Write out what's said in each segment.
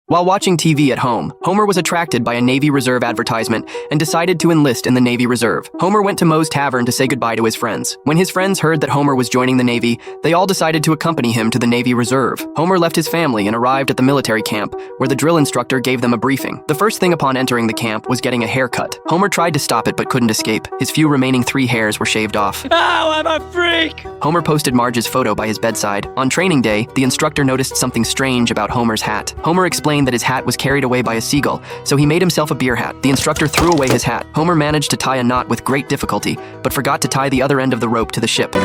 While watching TV at home, Homer was attracted by a Navy Reserve advertisement and decided to enlist in the Navy Reserve. Homer went to Moe's Tavern to say goodbye to his friends. When his friends heard that Homer was joining the Navy, they all decided to accompany him to the Navy Reserve. Homer left his family and arrived at the military camp, where the drill instructor gave them a briefing. The first thing upon entering the camp was getting a haircut. Homer tried to stop it but couldn't escape. His few remaining 3 hairs were shaved off. Oh, I'm a freak! Homer posted Marge's photo by his bedside. On training day, the instructor noticed something strange about Homer's hat. Homer explained that his hat was carried away by a seagull, so he made himself a beer hat. The instructor threw away his hat. Homer managed to tie a knot with great difficulty, but forgot to tie the other end of the rope to the ship.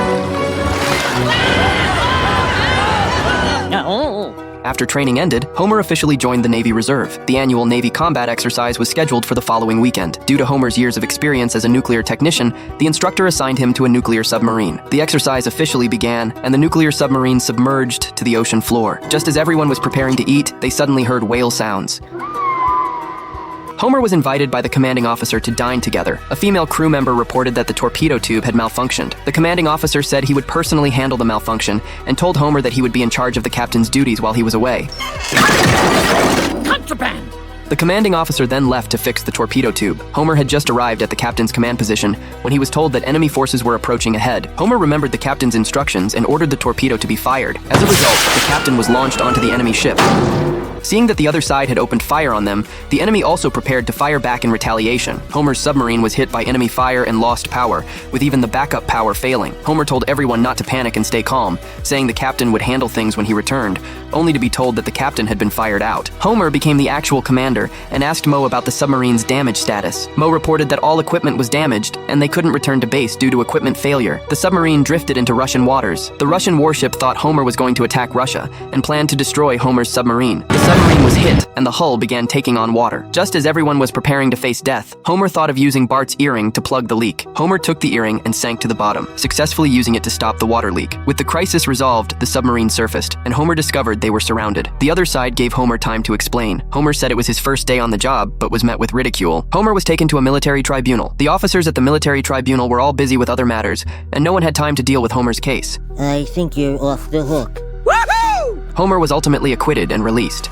After training ended, Homer officially joined the Navy Reserve. The annual Navy combat exercise was scheduled for the following weekend. Due to Homer's years of experience as a nuclear technician, the instructor assigned him to a nuclear submarine. The exercise officially began, and the nuclear submarine submerged to the ocean floor. Just as everyone was preparing to eat, they suddenly heard whale sounds. Homer was invited by the commanding officer to dine together. A female crew member reported that the torpedo tube had malfunctioned. The commanding officer said he would personally handle the malfunction and told Homer that he would be in charge of the captain's duties while he was away. Contraband! The commanding officer then left to fix the torpedo tube. Homer had just arrived at the captain's command position when he was told that enemy forces were approaching ahead. Homer remembered the captain's instructions and ordered the torpedo to be fired. As a result, the captain was launched onto the enemy ship. Seeing that the other side had opened fire on them, the enemy also prepared to fire back in retaliation. Homer's submarine was hit by enemy fire and lost power, with even the backup power failing. Homer told everyone not to panic and stay calm, saying the captain would handle things when he returned, only to be told that the captain had been fired out. Homer became the actual commander and asked Moe about the submarine's damage status. Moe reported that all equipment was damaged and they couldn't return to base due to equipment failure. The submarine drifted into Russian waters. The Russian warship thought Homer was going to attack Russia and planned to destroy Homer's submarine. The submarine was hit, and the hull began taking on water. Just as everyone was preparing to face death, Homer thought of using Bart's earring to plug the leak. Homer took the earring and sank to the bottom, successfully using it to stop the water leak. With the crisis resolved, the submarine surfaced, and Homer discovered they were surrounded. The other side gave Homer time to explain. Homer said it was his first day on the job, but was met with ridicule. Homer was taken to a military tribunal. The officers at the military tribunal were all busy with other matters, and no one had time to deal with Homer's case. I think you're off the hook. Woohoo! Homer was ultimately acquitted and released.